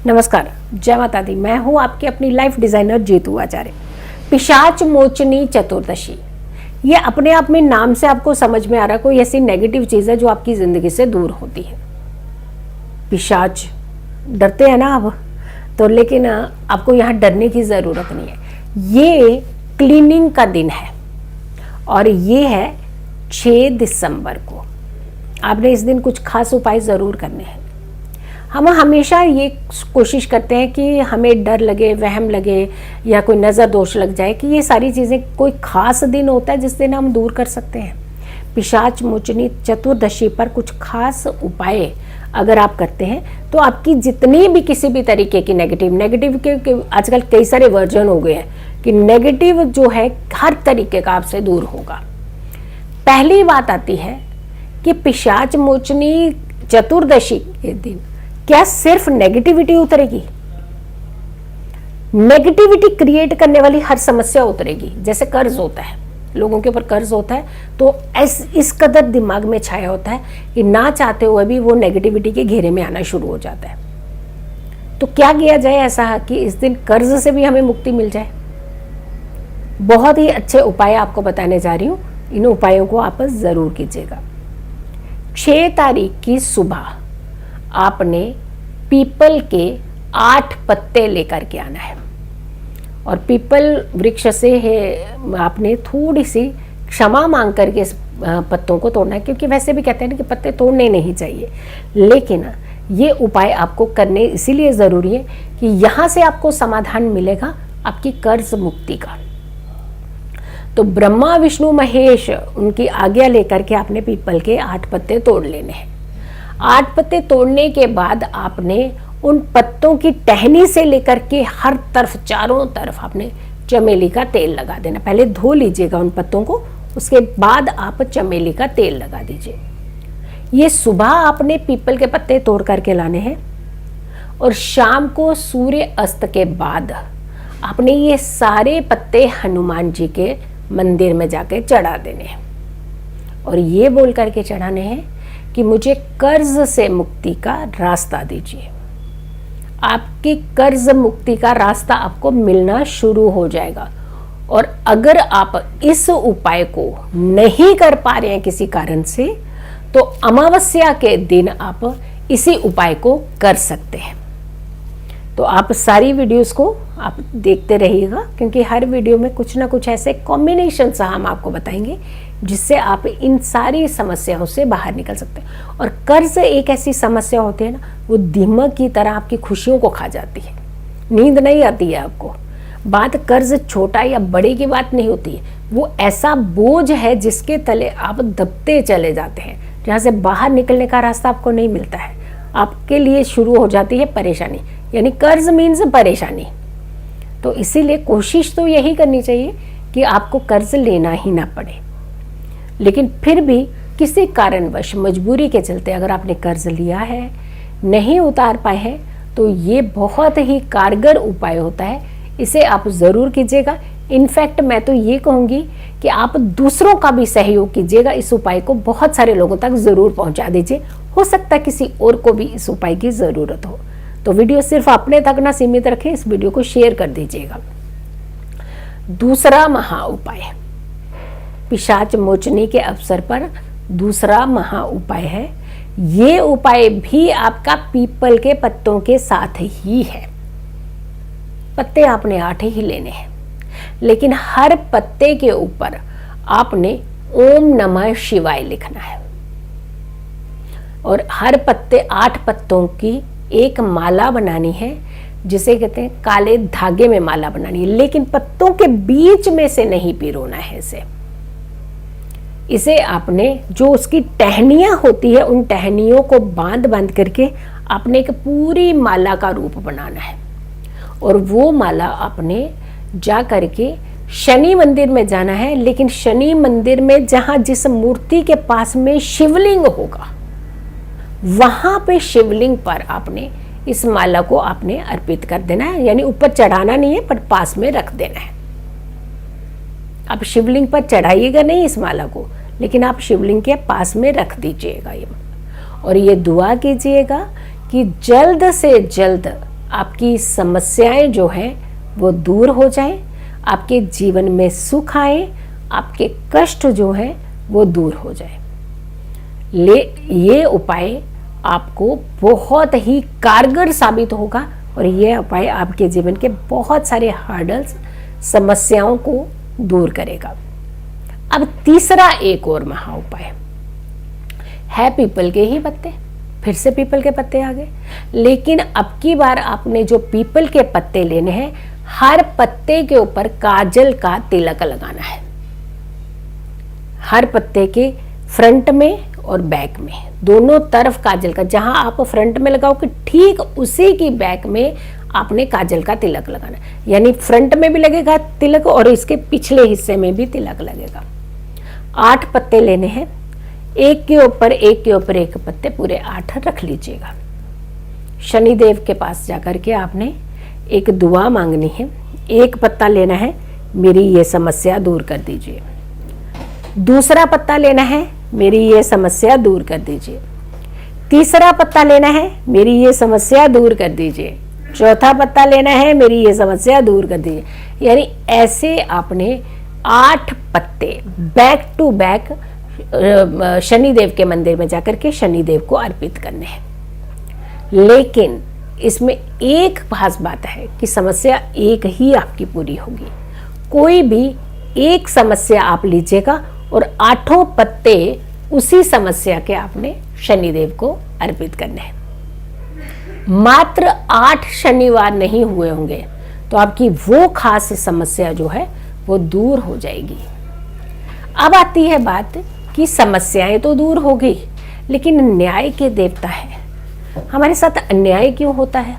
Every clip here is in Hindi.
नमस्कार, जय माता दी। मैं हूँ आपकी अपनी लाइफ डिजाइनर जीतू आचार्य। पिशाच मोचनी चतुर्दशी, ये अपने आप में नाम से आपको समझ में आ रहा है कोई ऐसी नेगेटिव चीज है जो आपकी जिंदगी से दूर होती है। पिशाच, डरते हैं ना आप तो, लेकिन आपको यहाँ डरने की जरूरत नहीं है। ये क्लीनिंग का दिन है और ये है 6 दिसंबर को। आपने इस दिन कुछ खास उपाय जरूर करने हैं। हम हमेशा ये कोशिश करते हैं कि हमें डर लगे, वहम लगे या कोई नज़र दोष लग जाए कि ये सारी चीज़ें कोई खास दिन होता है जिस दिन हम दूर कर सकते हैं। पिशाच मोचनी चतुर्दशी पर कुछ खास उपाय अगर आप करते हैं तो आपकी जितनी भी किसी भी तरीके की नेगेटिव के आजकल कई सारे वर्जन हो गए हैं कि नेगेटिव जो है हर तरीके का आपसे दूर होगा। पहली बात आती है कि पिशाच मोचनी चतुर्दशी के दिन क्या सिर्फ नेगेटिविटी उतरेगी? नेगेटिविटी क्रिएट करने वाली हर समस्या उतरेगी। जैसे कर्ज होता है, लोगों के ऊपर कर्ज होता है तो इस कदर दिमाग में छाया होता है कि ना चाहते हुए भी वो नेगेटिविटी के घेरे में आना शुरू हो जाता है। तो क्या किया जाए ऐसा कि इस दिन कर्ज से भी हमें मुक्ति मिल जाए? बहुत ही अच्छे उपाय आपको बताने जा रही हूँ। इन उपायों को आप जरूर कीजिएगा। 6 तारीख की सुबह आपने पीपल के 8 पत्ते लेकर के आना है और पीपल वृक्ष से है आपने थोड़ी सी क्षमा मांग करके इस पत्तों को तोड़ना है, क्योंकि वैसे भी कहते हैं ना कि पत्ते तोड़ने नहीं चाहिए, लेकिन ये उपाय आपको करने इसीलिए ज़रूरी है कि यहाँ से आपको समाधान मिलेगा आपकी कर्ज मुक्ति का। तो ब्रह्मा विष्णु महेश उनकी आज्ञा लेकर के आपने पीपल के 8 पत्ते तोड़ लेने हैं। 8 पत्ते तोड़ने के बाद आपने उन पत्तों की टहनी से लेकर के हर तरफ, चारों तरफ आपने चमेली का तेल लगा देना। पहले धो लीजिएगा उन पत्तों को, उसके बाद आप चमेली का तेल लगा दीजिए। ये सुबह आपने पीपल के पत्ते तोड़ करके लाने हैं और शाम को सूर्य अस्त के बाद आपने ये सारे पत्ते हनुमान जी के मंदिर में जाके चढ़ा देने हैं और ये बोल करके चढ़ाने हैं कि मुझे कर्ज से मुक्ति का रास्ता दीजिए। आपकी कर्ज मुक्ति का रास्ता आपको मिलना शुरू हो जाएगा। और अगर आप इस उपाय को नहीं कर पा रहे हैं किसी कारण से, तो अमावस्या के दिन आप इसी उपाय को कर सकते हैं। तो आप सारी वीडियोस को आप देखते रहिएगा, क्योंकि हर वीडियो में कुछ ना कुछ ऐसे कॉम्बिनेशन हम आपको बताएंगे जिससे आप इन सारी समस्याओं से बाहर निकल सकते हैं। और कर्ज एक ऐसी समस्या होती है ना, वो दीमक की तरह आपकी खुशियों को खा जाती है, नींद नहीं आती है आपको। बात कर्ज छोटा या बड़े की बात नहीं होती है, वो ऐसा बोझ है जिसके तले आप दबते चले जाते हैं, जहाँ से बाहर निकलने का रास्ता आपको नहीं मिलता है। आपके लिए शुरू हो जाती है परेशानी, यानी कर्ज मीन्स परेशानी। तो इसीलिए कोशिश तो यही करनी चाहिए कि आपको कर्ज लेना ही ना पड़े। लेकिन फिर भी किसी कारणवश मजबूरी के चलते अगर आपने कर्ज लिया है, नहीं उतार पाए हैं, तो ये बहुत ही कारगर उपाय होता है। इसे आप ज़रूर कीजिएगा। इनफैक्ट मैं तो ये कहूँगी कि आप दूसरों का भी सहयोग कीजिएगा। इस उपाय को बहुत सारे लोगों तक ज़रूर पहुँचा दीजिए। हो सकता है किसी और को भी इस उपाय की ज़रूरत हो। तो वीडियो सिर्फ अपने तक ना सीमित रखें, इस वीडियो को शेयर कर दीजिएगा। दूसरा महा उपाय, पिशाच मोचनी के अवसर पर दूसरा महा उपाय है। ये उपाय भी आपका पीपल के पत्तों के साथ ही है। पत्ते आपने 8 ही लेने हैं, लेकिन हर पत्ते के ऊपर आपने ओम नमः शिवाय लिखना है और हर पत्ते 8 पत्तों की एक माला बनानी है, जिसे कहते हैं काले धागे में माला बनानी है, लेकिन पत्तों के बीच में से नहीं पिरोना है इसे आपने जो उसकी टहनियां होती है उन टहनियों को बांध करके आपने एक पूरी माला का रूप बनाना है। और वो माला आपने जा करके शनि मंदिर में जाना है, लेकिन शनि मंदिर में जहां जिस मूर्ति के पास में शिवलिंग होगा वहां पे शिवलिंग पर आपने इस माला को आपने अर्पित कर देना है, यानी ऊपर चढ़ाना नहीं है पर पास में रख देना है। आप शिवलिंग पर चढ़ाइएगा नहीं इस माला को, लेकिन आप शिवलिंग के पास में रख दीजिएगा ये। और ये दुआ कीजिएगा कि जल्द से जल्द आपकी समस्याएं जो हैं वो दूर हो जाएं, आपके जीवन में सुख आए, आपके कष्ट जो हैं वो दूर हो जाए। ये उपाय आपको बहुत ही कारगर साबित होगा और ये उपाय आपके जीवन के बहुत सारे हर्डल्स, समस्याओं को दूर करेगा। अब तीसरा एक और महा उपाय है पीपल के ही पत्ते। फिर से पीपल के पत्ते आ गए, लेकिन अब की बार आपने जो पीपल के पत्ते लेने हैं, हर पत्ते के ऊपर काजल का तिलक लगाना है। हर पत्ते के फ्रंट में और बैक में, दोनों तरफ काजल का, जहां आप फ्रंट में लगाओगे ठीक उसी की बैक में आपने काजल का तिलक लगाना है। यानी फ्रंट में भी लगेगा तिलक और इसके पिछले हिस्से में भी तिलक लगेगा। 8 पत्ते लेने हैं, एक के ऊपर एक पत्ते पूरे 8 रख लीजिएगा। शनिदेव के पास जाकर के आपने एक दुआ मांगनी है। एक पत्ता लेना है, मेरी ये समस्या दूर कर दीजिए। दूसरा पत्ता लेना है, मेरी ये समस्या दूर कर दीजिए। तीसरा पत्ता लेना है, मेरी ये समस्या दूर कर दीजिए। चौथा पत्ता लेना है, मेरी ये समस्या दूर कर दीजिए। यानी ऐसे आपने 8 पत्ते बैक टू बैक शनिदेव के मंदिर में जाकर के शनिदेव को अर्पित करने हैं। लेकिन इसमें एक खास बात है कि समस्या एक ही आपकी पूरी होगी। कोई भी एक समस्या आप लीजिएगा और 8 पत्ते उसी समस्या के आपने शनिदेव को अर्पित करने हैं। मात्र 8 शनिवार नहीं हुए होंगे तो आपकी वो खास समस्या जो है वो दूर हो जाएगी। अब आती है बात कि समस्याएं तो दूर हो गई, लेकिन न्याय के देवता है, हमारे साथ अन्याय क्यों होता है?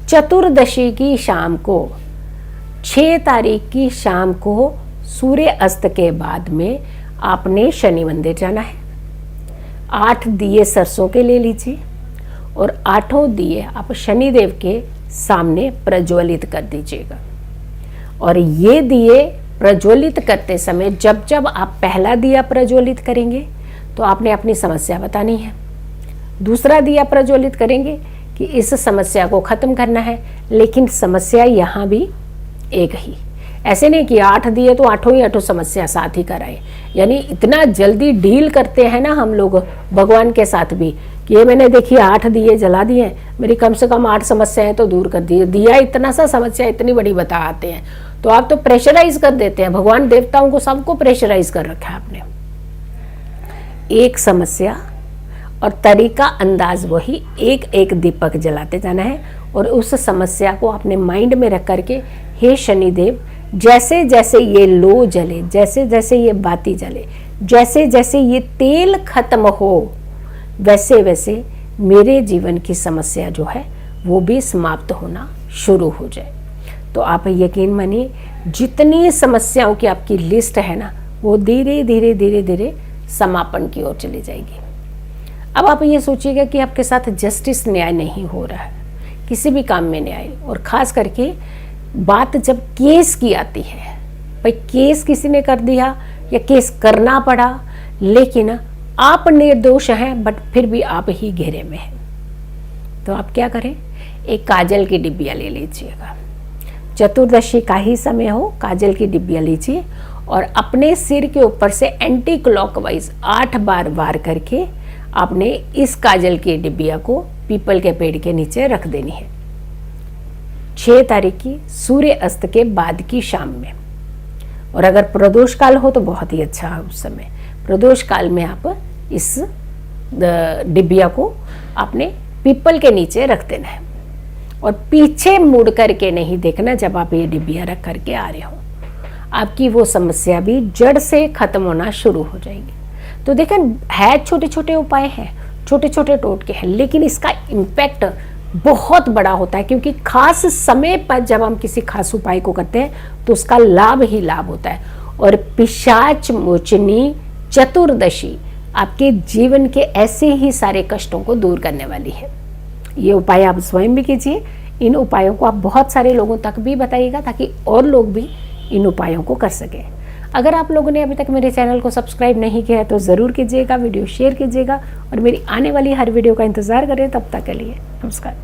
चतुर्दशी की शाम को, 6 तारीख की शाम को सूर्य अस्त के बाद में आपने शनि मंदिर जाना है। 8 दिए सरसों के ले लीजिए और 8 दिए आप शनिदेव के सामने प्रज्वलित कर दीजिएगा। और ये दिए प्रज्वलित करते समय जब जब आप पहला दिया प्रज्वलित करेंगे तो आपने अपनी समस्या बतानी है। दूसरा दिया प्रज्वलित करेंगे कि इस समस्या को खत्म करना है, लेकिन समस्या यहाँ भी एक ही। ऐसे नहीं कि 8 दिए तो 8 समस्या साथ ही कराएं। यानी इतना जल्दी डील करते हैं ना हम लोग भगवान के साथ भी कि ये मैंने देखिए 8 दिए जला दिए, मेरी कम से कम 8 समस्याएं तो दूर कर दी। दिया इतना सा, समस्या इतनी बड़ी बता आते हैं। तो आप तो प्रेशराइज कर देते हैं। भगवान देवताओं को सबको प्रेशराइज कर रखा है आपने। एक समस्या और तरीका अंदाज वही, एक एक दीपक जलाते जाना है और उस समस्या को अपने माइंड में रख करके, हे शनिदेव, जैसे जैसे ये लो जले, जैसे जैसे ये बाती जले, जैसे जैसे ये तेल खत्म हो, वैसे वैसे मेरे जीवन की समस्या जो है वो भी समाप्त होना शुरू हो जाए। तो आप यकीन मानिए जितनी समस्याओं की आपकी लिस्ट है ना, वो धीरे धीरे धीरे धीरे समापन की ओर चली जाएगी। अब आप ये सोचिएगा कि आपके साथ जस्टिस, न्याय नहीं हो रहा है किसी भी काम में न्याय, और ख़ास करके बात जब केस की आती है, भाई केस किसी ने कर दिया या केस करना पड़ा, लेकिन आप निर्दोष हैं बट फिर भी आप ही घेरे में हैं, तो आप क्या करें? एक काजल की डिब्बिया ले लीजिएगा। चतुर्दशी का ही समय हो, काजल की डिब्बिया लीजिए और अपने सिर के ऊपर से एंटी क्लॉकवाइज 8 बार वार करके आपने इस काजल की डिब्बिया को पीपल के पेड़ के नीचे रख देनी है 6 तारीख की सूर्य अस्त के बाद की शाम में। और अगर प्रदोष काल हो तो बहुत ही अच्छा है। उस समय प्रदोष काल में आप इस डिब्बिया को आपने पीपल के नीचे रख देना है और पीछे मुड़ करके नहीं देखना जब आप ये डिब्बिया रख करके आ रहे हो। आपकी वो समस्या भी जड़ से खत्म होना शुरू हो जाएगी। तो देखें, है छोटे छोटे उपाय हैं, छोटे छोटे टोटके हैं, लेकिन इसका इम्पैक्ट बहुत बड़ा होता है, क्योंकि खास समय पर जब हम किसी खास उपाय को करते हैं तो उसका लाभ ही लाभ होता है। और पिशाच मोचनी चतुर्दशी आपके जीवन के ऐसे ही सारे कष्टों को दूर करने वाली है। ये उपाय आप स्वयं भी कीजिए। इन उपायों को आप बहुत सारे लोगों तक भी बताइएगा ताकि और लोग भी इन उपायों को कर सकें। अगर आप लोगों ने अभी तक मेरे चैनल को सब्सक्राइब नहीं किया है तो ज़रूर कीजिएगा, वीडियो शेयर कीजिएगा और मेरी आने वाली हर वीडियो का इंतज़ार करें। तब तक के लिए नमस्कार।